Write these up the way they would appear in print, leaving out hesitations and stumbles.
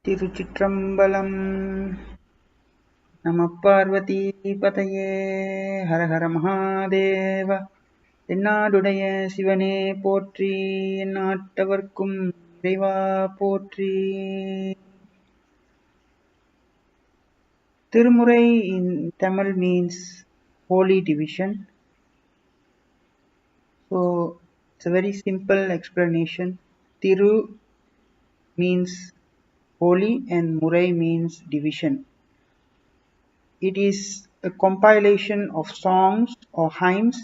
திருச்சிற்றம்பலம். நம பார்வதி பதையே. ஹர ஹர மகாதேவ. தென்னாடுடைய சிவனே போற்றி, எந்நாட்டவர்க்கும் இறைவா போற்றி. Thirumurai in Tamil means holy division. So it's a very simple explanation. Thiru means holy and Murai means division. It is a compilation of songs or hymns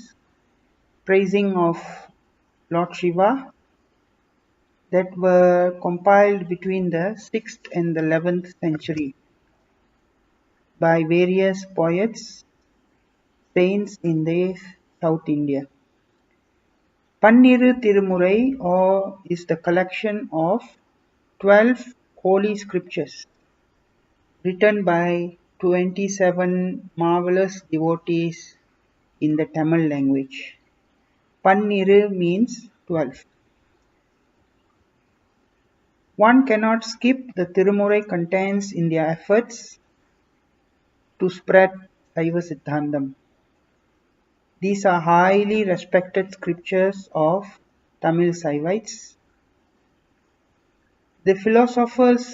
praising of Lord Shiva that were compiled between the 6th and the 11th century by various poets, saints in the South India. Panniru Thirumurai is the collection of 12 holy scriptures written by 27 marvelous devotees in the Tamil language. Panniru means 12. One cannot skip the Thirumurai contents in their efforts to spread Saiva Siddhantam. These are highly respected scriptures of Tamil Saivites. The philosophers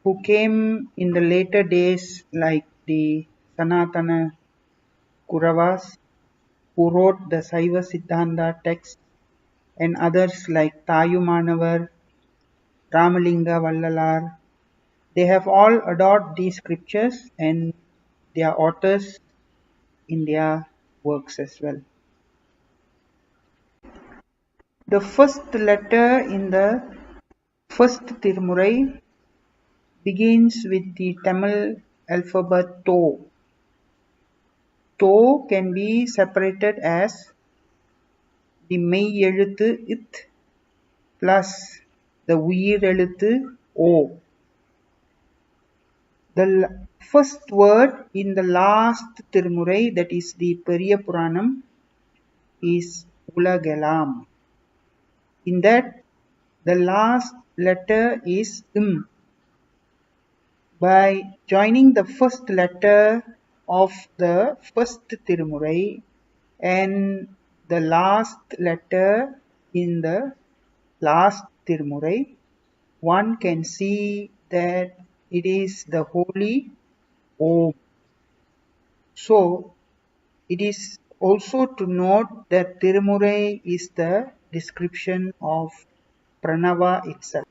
who came in the later days, like the Sanatana Kauravas, who wrote the Saiva Siddhanta text, and others like Thayumanavar, Ramalinga Vallalar, they have all adored these scriptures and their authors in their works as well. The first letter in the first Thirumurai begins with the Tamil alphabet To. To can be separated as the மெய் எழுத்து It plus the உயிர் எழுத்து O. The first word in the last Thirumurai, that is the Periya Puranam, is Ulagelam. In that, the last letter is By joining the first letter of the first Thirumurai and the last letter in the last Thirumurai, one can see that it is the holy Om. So, it is also to note that Thirumurai is the description of Pranava itself.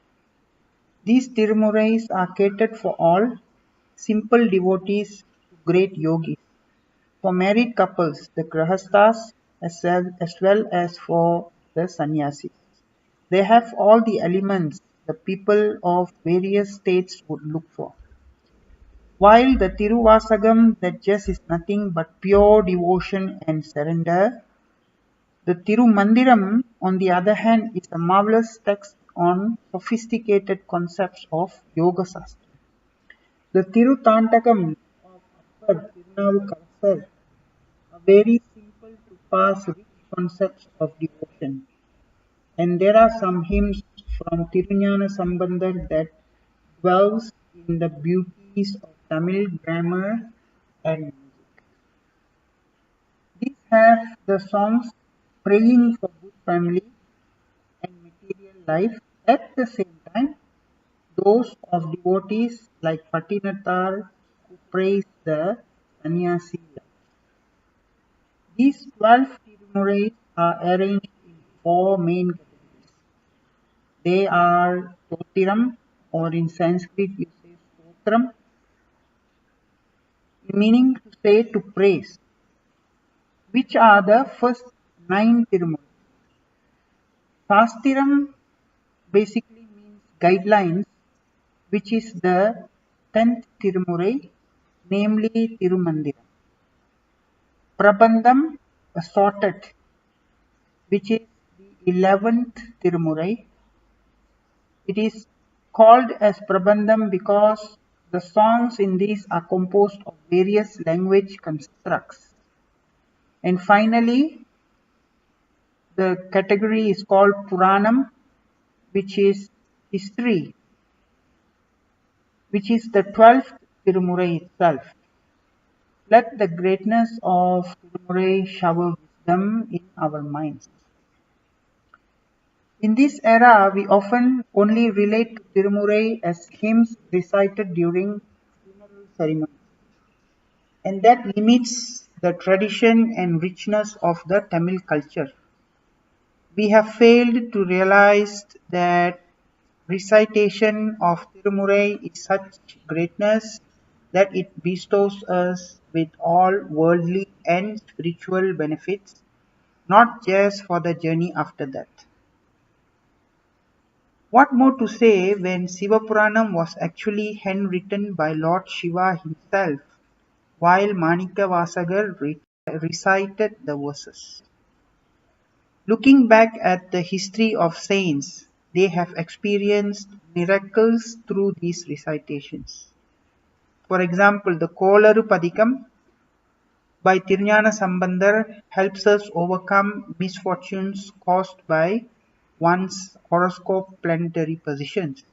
These Thirumurais are catered for all simple devotees to great yogis, for married couples, the grahasthas, as well as for the sannyasis. They have all the elements the people of various states would look for. While the Tiruvasagam, that just is nothing but pure devotion and surrender, the Tirumandiram, on the other hand, is a marvelous text on sophisticated concepts of Yoga Sastra. The Tirutantakam of Upper Tirunavukarasar are very simple to pass rich concepts of devotion. And there are some hymns from Tiruñana Sambandar that dwells in the beauties of Tamil grammar and music. These have the songs praying for good family and material life. At the same time, those of devotees like Patinathar who praise the sannyasi life. These 12 Tirumurais are arranged in 4 main categories. They are Stotiram, or in Sanskrit you say Stotram, meaning to say to praise, which are the first 9 Tirumurais. Sastiram basically means guidelines, which is the 10th Thirumurai, namely Tirumandiram. Prabandham, assorted, which is the 11th Thirumurai. It is called as Prabandham because the songs in these are composed of various language constructs. And finally, the category is called Puranam, which is history. which is the 12th Thirumurai itself. Let the greatness of Thirumurai shower wisdom in our minds. In this era, we often only relate to Thirumurai as hymns recited during funeral ceremonies, and that limits the tradition and richness of the Tamil culture. We have failed to realize that recitation of Thirumurai is such greatness that it bestows us with all worldly and spiritual benefits, not just for the journey after death. What more to say when Sivapuranam was actually handwritten by Lord Shiva himself, while Manikavasagar recited the verses. Looking back at the history of saints, they have experienced miracles through these recitations. For example, the Kolaru Padikam by Tirunjana Sambandar helps us overcome misfortunes caused by one's horoscope planetary positions.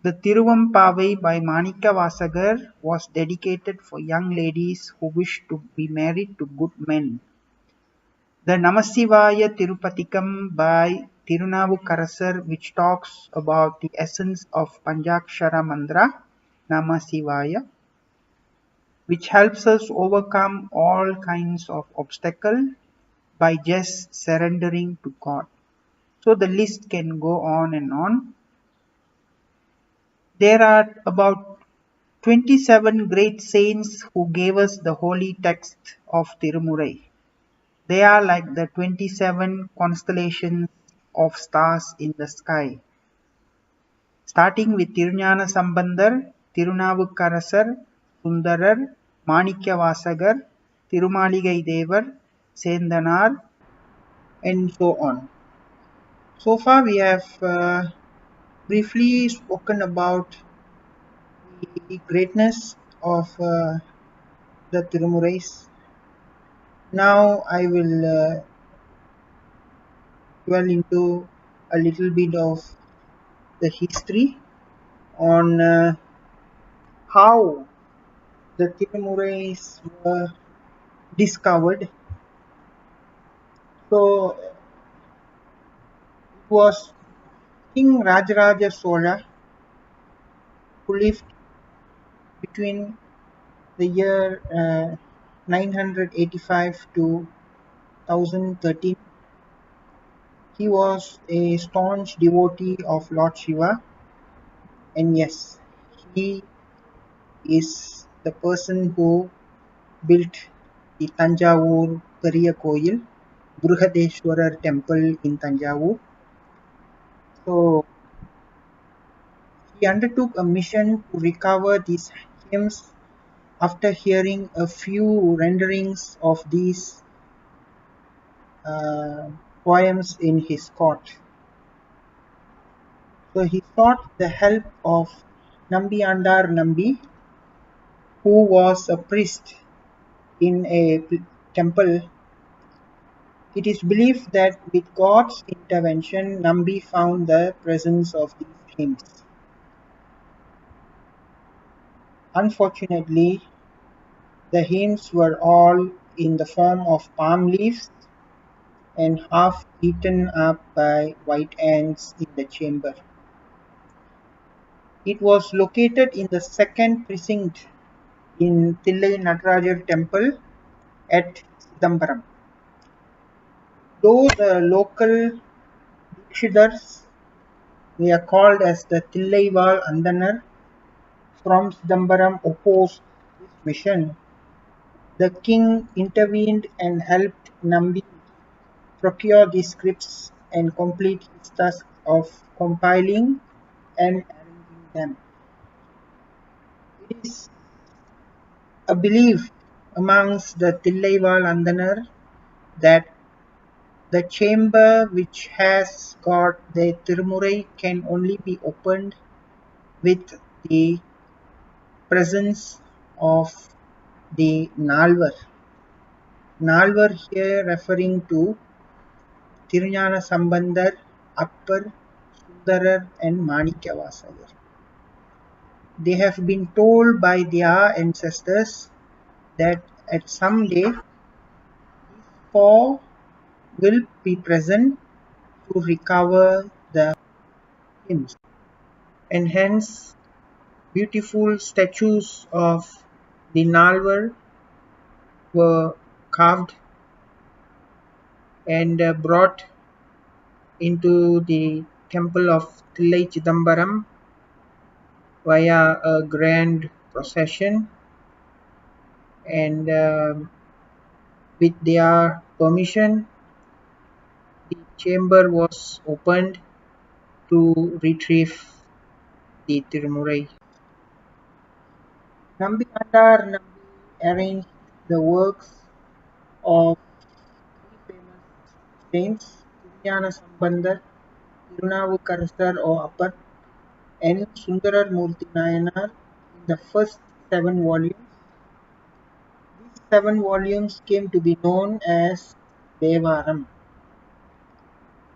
The Thiruvampavai by Manika Vasagar was dedicated for young ladies who wish to be married to good men. The Namasivaya Tirupathikam by Tirunavukarasar, which talks about the essence of Panjakshara Mantra, Namasivaya, which helps us overcome all kinds of obstacles by just surrendering to God. So the list can go on and on. There are about 27 great saints who gave us the holy text of Thirumurai. They are like the 27 constellations of stars in the sky. Starting with Tirunjana Sambandar, Tirunavukarasar, Sundarar, Manikya Tirumaligai Devar, Sendanar, and so on. So far we have briefly spoken about the greatness of the Tirumurais. Now I will dwell into a little bit of the history on how the Tirumurais were discovered. So it was King Rajaraja Sola who lived between the year 985 to 1013. He was a staunch devotee of Lord Shiva, and yes, he is the person who built the Tanjavur Periya Koil, Brihadeshwarar temple in Tanjavur. So he undertook a mission to recover these hymns after hearing a few renderings of these uh, poems in his court. So he sought the help of Nambiandar Nambi, who was a priest in a temple. It is believed that with God's intervention, Nambi found the presence of these hymns. Unfortunately, the hymns were all in the form of palm leaves and half eaten up by white ants in the chamber. It was located in the second precinct in Thillai Natarajar temple at Sidambaram. Though the local Dikshidhars, they are called as the Thillaival Andanar from Sidambaram, opposed this mission, the king intervened and helped Nambi procure the scripts and complete his task of compiling and arranging them. It is a belief amongst the Thillaival Andanar that the chamber which has got the Tirumurai can only be opened with the presence of the Nalvar. Nalvar here referring to Tirunjana Sambandar, Appar, Sundarar and Manikyavasagar. They have been told by their ancestors that at some day these four will be present to recover the hymns, and hence beautiful statues of the Nalvar were carved and brought into the temple of Thillai Chidambaram via a grand procession, and with their permission the chamber was opened to retrieve the Thirumurai. Nambi Andar Nambi arranged the works of three famous saints, Tirunjana Sambandar, Tirunavukarasar or Appar, and Sundarar Murthy Nayanar in the first 7 volumes. These 7 volumes came to be known as Devaram.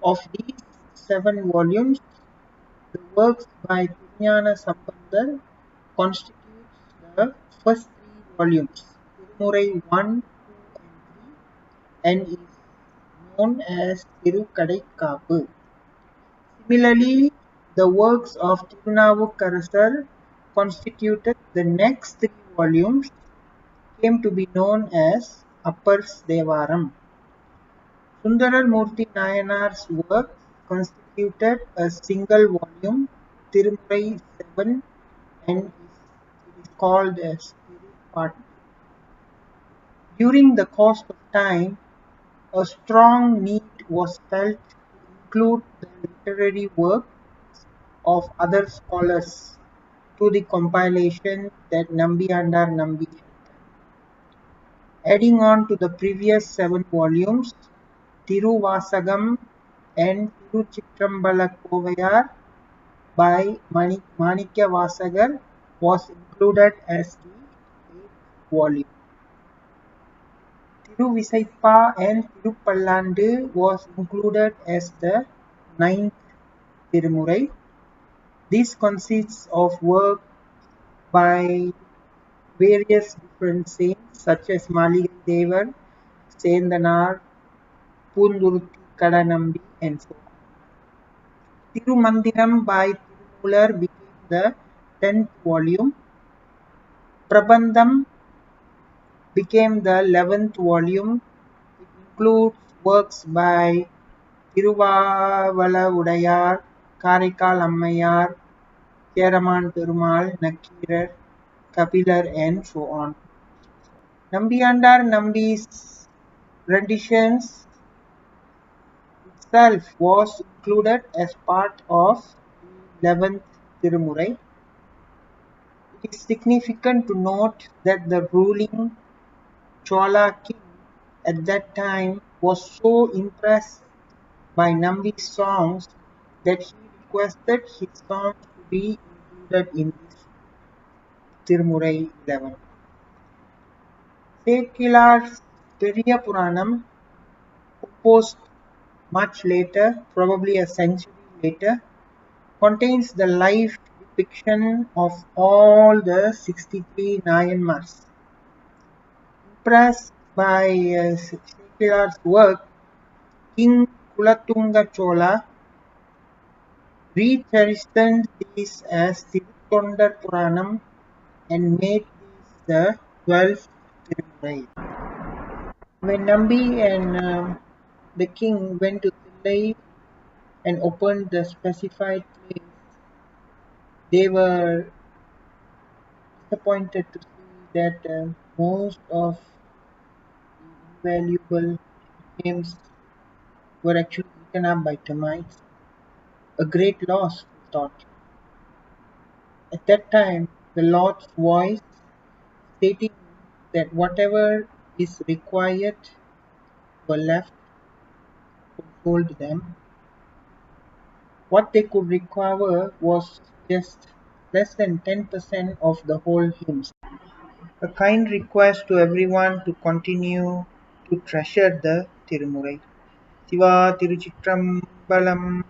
Of these 7 volumes, the works by Tirunjana Sambandar constitutes the first 3 volumes, Tirumurai 1, 2 and 3, and is known as Tirukadaikkapu. Similarly, the works of Tirunavukarasar constituted the next 3 volumes, came to be known as Appar's Devaram. Sundarar Murthy Nayanar's works constituted a single volume, Thirumurai 7, and it is called as Tirupattu. During the course of time, a strong need was felt to include the literary work of other scholars to the compilation that Nambiyandar Nambi had done. Adding on to the previous 7 volumes, Tiruvasagam and Tiruchittrambala Kovayar by Manikya Vasagar was included as the 8th volume. Tiruvisaipa and Tirupallandu was included as the 9th Tirumurai. This consists of work by various different saints such as Maligai Devar, Sendanar, Pundurutti Kadanambi, and so on. Tirumandiram by Tirumular became the 10th volume. Prabandham became the 11th volume. It includes works by Tiruvavala Karikal Ammayar, Cheraman Perumal, Nakirar, Kapilar, and so on. Nambiyandar Nambi's renditions itself was included as part of the 11th Tirumurai. It is significant to note that the ruling Chola king at that time was so impressed by Nambi's songs that he requested his songs to be included in this Tirumurai 11. Sekilar's Periya Puranam, composed much later, probably a century later, contains the live depiction of all the 63 Nayanmars. Impressed by Sekilar's work, King Kulatunga Chola re-terrestrialized these as Tirutondar Puranam and made these the 12th Tirumurai. When Nambi and the king went to Thillai and opened the specified place, they were disappointed to see that most of the invaluable gems were actually eaten up by termites. A great loss, they thought. At that time, the Lord's voice stating that whatever is required were left consoled them. What they could recover was just less than 10% of the whole hymns. A kind request to everyone to continue to treasure the Tirumurai. Siva Tiruchitrambalam.